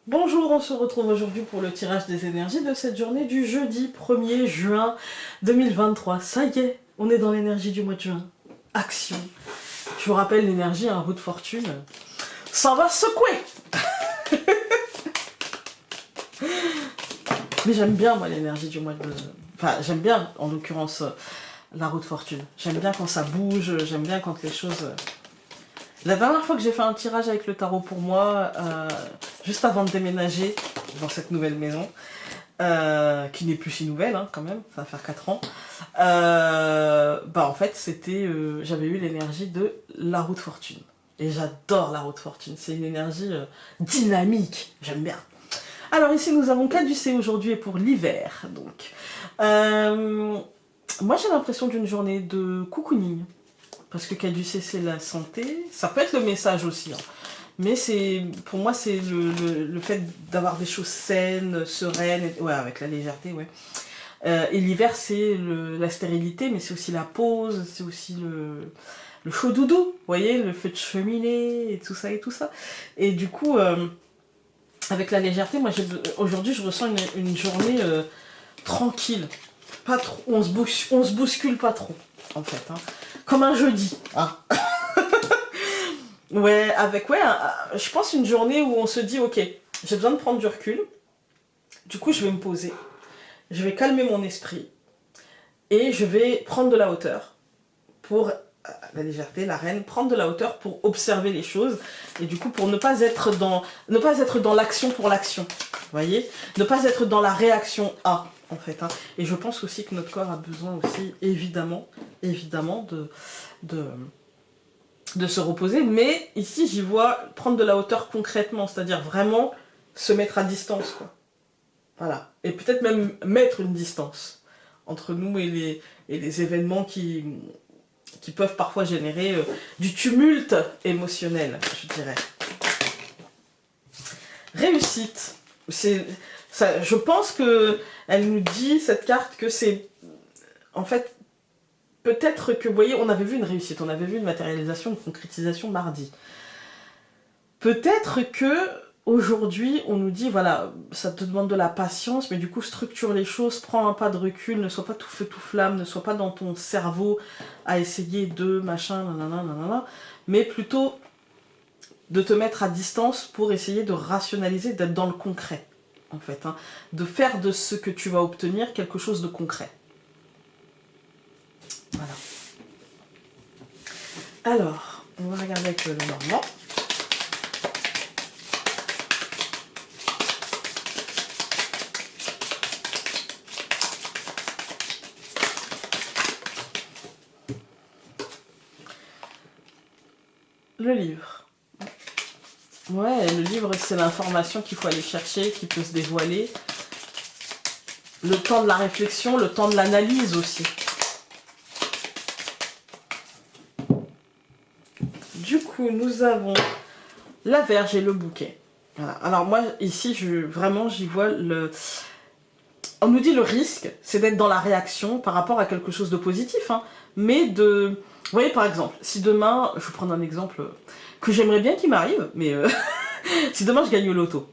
Bonjour, on se retrouve aujourd'hui pour le tirage des énergies de cette journée du jeudi 1er juin 2023. Ça y est, on est dans l'énergie du mois de juin. Action. Je vous rappelle l'énergie, un roue de fortune. Ça va secouer. Mais j'aime bien moi l'énergie du mois de... Enfin, j'aime bien en l'occurrence la roue de fortune. J'aime bien quand ça bouge, j'aime bien quand les choses... La dernière fois que j'ai fait un tirage avec le tarot pour moi, juste avant de déménager dans cette nouvelle maison, qui n'est plus si nouvelle hein, quand même, ça va faire 4 ans, en fait c'était, j'avais eu l'énergie de la roue de fortune. Et j'adore la roue de fortune, c'est une énergie dynamique, j'aime bien. Alors ici nous avons Caducée aujourd'hui et pour l'hiver, donc. Moi j'ai l'impression d'une journée de cocooning. Parce que Caducée, c'est la santé. Ça peut être le message aussi. Hein. Mais pour moi, c'est le fait d'avoir des choses saines, sereines. Ouais, avec la légèreté, ouais. Et l'hiver, c'est la stérilité, mais c'est aussi la pause, c'est aussi le chaud doudou. Vous voyez, le feu de cheminée et tout ça et tout ça. Et du coup, avec la légèreté, moi, aujourd'hui, je ressens une journée tranquille. Pas trop, on se bouscule pas trop, en fait. Hein. Comme un jeudi. Hein. Ouais, je pense une journée où on se dit, ok, j'ai besoin de prendre du recul. Du coup, je vais me poser. Je vais calmer mon esprit. Et je vais prendre de la hauteur pour la légèreté, la reine, prendre de la hauteur pour observer les choses. Et du coup, pour ne pas être dans l'action pour l'action. Vous voyez? Ne pas être dans la réaction A, en fait. Hein. Et je pense aussi que notre corps a besoin aussi, évidemment, de se reposer, mais ici j'y vois prendre de la hauteur concrètement, c'est-à-dire vraiment se mettre à distance, quoi. Voilà. Et peut-être même mettre une distance entre nous et les événements qui peuvent parfois générer du tumulte émotionnel, je dirais. Réussite. Je pense que elle nous dit, cette carte, que c'est... En fait, peut-être que, vous voyez, on avait vu une réussite, on avait vu une matérialisation, une concrétisation mardi. Peut-être que aujourd'hui, on nous dit, voilà, ça te demande de la patience, mais du coup, structure les choses, prends un pas de recul, ne sois pas tout feu, tout flamme, ne sois pas dans ton cerveau à essayer de machin, nanana, nanana, mais plutôt de te mettre à distance pour essayer de rationaliser, d'être dans le concret, en fait. Hein, de faire de ce que tu vas obtenir quelque chose de concret. Voilà. Alors, on va regarder avec le Normand. Le livre. Ouais, le livre, c'est l'information qu'il faut aller chercher, qui peut se dévoiler. Le temps de la réflexion, le temps de l'analyse aussi. Du coup, nous avons la Vierge et le bouquet. Voilà. Alors moi, ici, vraiment, j'y vois le... On nous dit le risque, c'est d'être dans la réaction par rapport à quelque chose de positif, hein, mais de... Vous voyez, par exemple, si demain, je vais prendre un exemple que j'aimerais bien qu'il m'arrive, mais si demain je gagne au loto,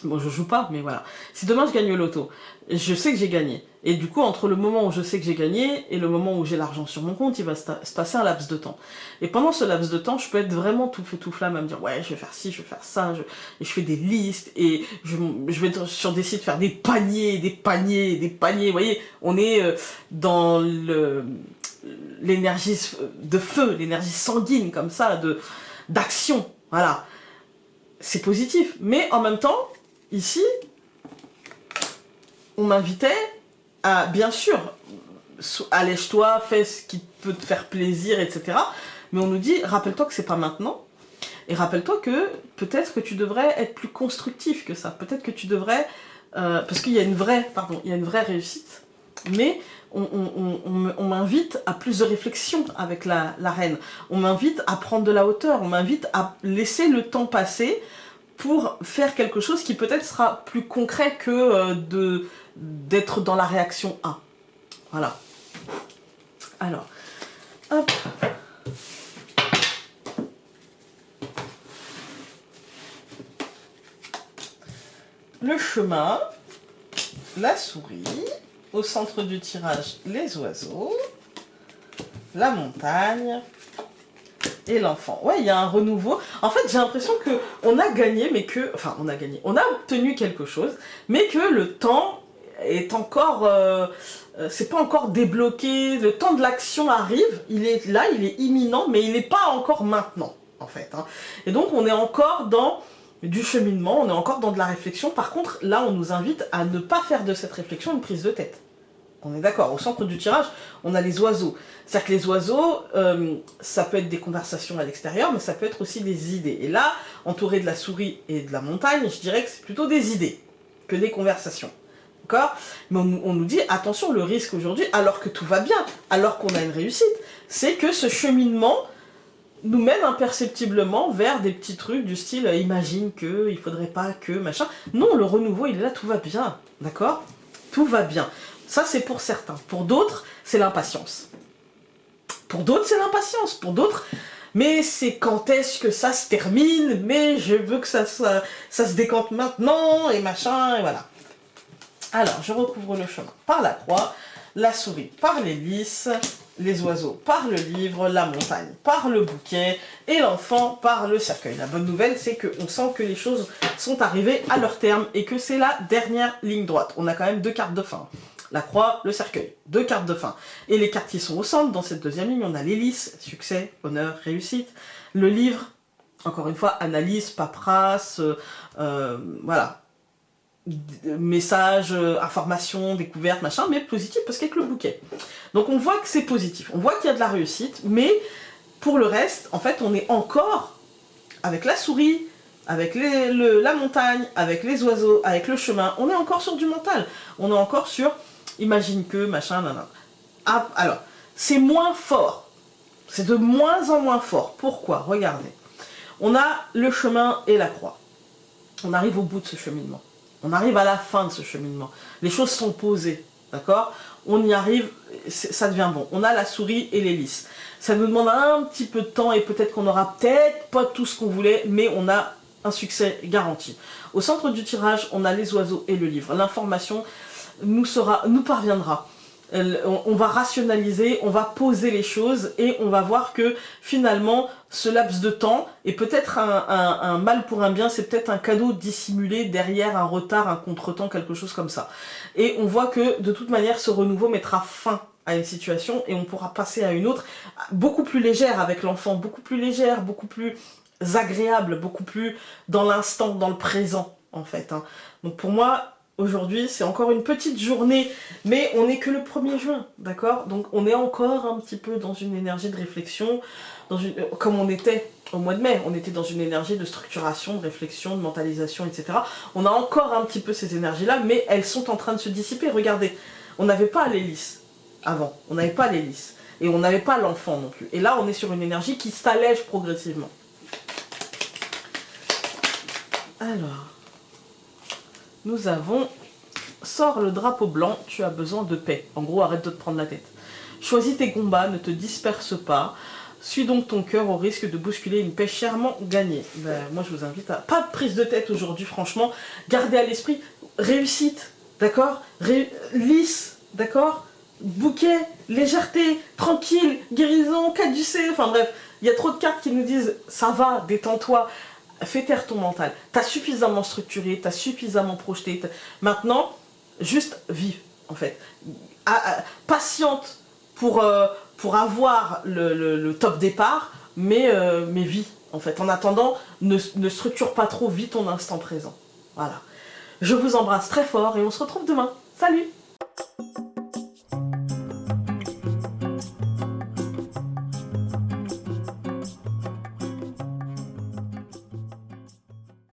bon, je joue pas, mais voilà. Si demain je gagne au loto, je sais que j'ai gagné. Et du coup, entre le moment où je sais que j'ai gagné et le moment où j'ai l'argent sur mon compte, il va se passer un laps de temps. Et pendant ce laps de temps, je peux être vraiment tout feu tout flamme à me dire ouais, je vais faire ci, je vais faire ça, et je fais des listes et je vais être sur des sites faire des paniers, des paniers, des paniers. Vous voyez, on est dans l'énergie de feu, l'énergie sanguine comme ça, d'action. Voilà. C'est positif, mais en même temps, ici, on m'invitait à, bien sûr, allège-toi, fais ce qui peut te faire plaisir, etc. Mais on nous dit, rappelle-toi que c'est pas maintenant, et rappelle-toi que peut-être que tu devrais être plus constructif que ça. Peut-être que tu devrais, parce qu'il y a une vraie réussite, mais on m'invite à plus de réflexion avec la reine. On m'invite à prendre de la hauteur, on m'invite à laisser le temps passer pour faire quelque chose qui peut-être sera plus concret que d'être dans la réaction A. Voilà. Alors, hop. le chemin, la souris, au centre du tirage, les oiseaux, la montagne et l'enfant. Ouais, il y a un renouveau. En fait, j'ai l'impression qu'on a gagné, mais que... Enfin, on a gagné. On a obtenu quelque chose, mais que le temps est encore... c'est pas encore débloqué. Le temps de l'action arrive. Il est là, il est imminent, mais il n'est pas encore maintenant, en fait. Hein. Et donc, on est encore dans du cheminement, on est encore dans de la réflexion. Par contre, là, on nous invite à ne pas faire de cette réflexion une prise de tête. On est d'accord, au centre du tirage, on a les oiseaux. C'est-à-dire que les oiseaux, ça peut être des conversations à l'extérieur, mais ça peut être aussi des idées. Et là, entouré de la souris et de la montagne, je dirais que c'est plutôt des idées que des conversations. D'accord? Mais on nous dit, attention, le risque aujourd'hui, alors que tout va bien, alors qu'on a une réussite, c'est que ce cheminement nous mène imperceptiblement vers des petits trucs du style « imagine que, il faudrait pas que, machin ». Non, le renouveau, il est là, tout va bien, d'accord? Tout va bien. Ça, c'est pour certains. Pour d'autres, c'est l'impatience. Pour d'autres, c'est l'impatience. Pour d'autres, mais c'est quand est-ce que ça se termine? Mais je veux que ça se décante maintenant, et machin, et voilà. Alors, je recouvre le chemin par la croix, la souris par l'hélice, les oiseaux par le livre, la montagne par le bouquet, et l'enfant par le cercueil. La bonne nouvelle, c'est qu'on sent que les choses sont arrivées à leur terme, et que c'est la dernière ligne droite. On a quand même 2 cartes de fin. La croix, le cercueil, 2 cartes de fin. Et les cartes qui sont au centre, dans cette deuxième ligne, on a l'hélice, succès, honneur, réussite. Le livre, encore une fois, analyse, paperasse, voilà. Message, information, découverte, machin, mais positif parce qu'avec le bouquet. Donc on voit que c'est positif, on voit qu'il y a de la réussite, mais pour le reste, en fait, on est encore avec la souris, avec la montagne, avec les oiseaux, avec le chemin, on est encore sur du mental. On est encore sur imagine que, machin, nanana. Ah, alors, c'est moins fort. C'est de moins en moins fort. Pourquoi? Regardez. On a le chemin et la croix. On arrive au bout de ce cheminement. On arrive à la fin de ce cheminement. Les choses sont posées, d'accord? On y arrive, ça devient bon. On a la souris et l'hélice. Ça nous demande un petit peu de temps et peut-être qu'on n'aura peut-être pas tout ce qu'on voulait, mais on a un succès garanti. Au centre du tirage, on a les oiseaux et le livre. L'information nous parviendra. On va rationaliser, on va poser les choses et on va voir que finalement ce laps de temps est peut-être un mal pour un bien, c'est peut-être un cadeau dissimulé derrière un retard, un contretemps, quelque chose comme ça. Et on voit que de toute manière ce renouveau mettra fin à une situation et on pourra passer à une autre beaucoup plus légère avec l'enfant, beaucoup plus légère, beaucoup plus agréable, beaucoup plus dans l'instant, dans le présent en fait. Hein. Donc pour moi, aujourd'hui, c'est encore une petite journée, mais on n'est que le 1er juin, d'accord? Donc on est encore un petit peu dans une énergie de réflexion, comme on était au mois de mai, on était dans une énergie de structuration, de réflexion, de mentalisation, etc. On a encore un petit peu ces énergies-là, mais elles sont en train de se dissiper. Regardez, on n'avait pas l'hélice avant, on n'avait pas l'hélice, et on n'avait pas l'enfant non plus. Et là, on est sur une énergie qui s'allège progressivement. Alors... nous avons, sors le drapeau blanc, tu as besoin de paix. En gros, arrête de te prendre la tête. Choisis tes combats, ne te disperse pas. Suis donc ton cœur au risque de bousculer une paix chèrement gagnée. Ben, moi, je vous invite à... pas de prise de tête aujourd'hui, franchement. Gardez à l'esprit réussite, d'accord? Lisse, d'accord? Bouquet, légèreté, tranquille, guérison, caducée, enfin bref. Il y a trop de cartes qui nous disent « ça va, détends-toi ». Fais taire ton mental. T'as suffisamment structuré, t'as suffisamment projeté. Maintenant, juste vive, en fait. Patiente pour avoir le top départ, mais vis, en fait. En attendant, ne structure pas trop, vis ton instant présent. Voilà. Je vous embrasse très fort et on se retrouve demain. Salut!